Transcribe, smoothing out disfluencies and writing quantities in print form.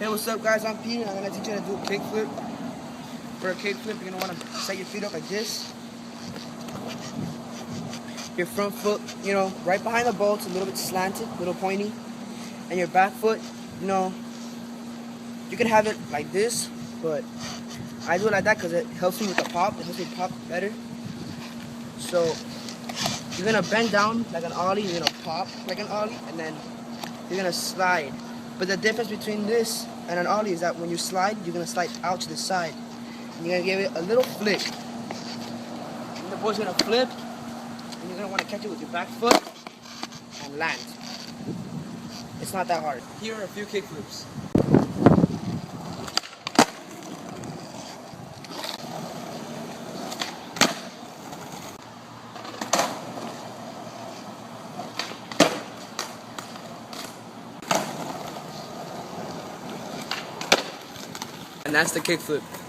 Hey, what's up guys, I'm Pete, and I'm going to teach you how to do a kickflip. For a kickflip, you're going to want to set your feet up like this. Your front foot, right behind the ball, it's a little bit slanted, a little pointy. And your back foot, you can have it like this, but I do it like that because it helps me with the pop. It helps me pop better. So you're going to bend down like an ollie, you're going to pop like an ollie, and then you're going to slide. But the difference between this and an ollie is that when you slide, you're going to slide out to the side. And you're going to give it a little flick. And the ball's going to flip, and you're going to want to catch it with your back foot and land. It's not that hard. Here are a few kickflips. And that's the kickflip.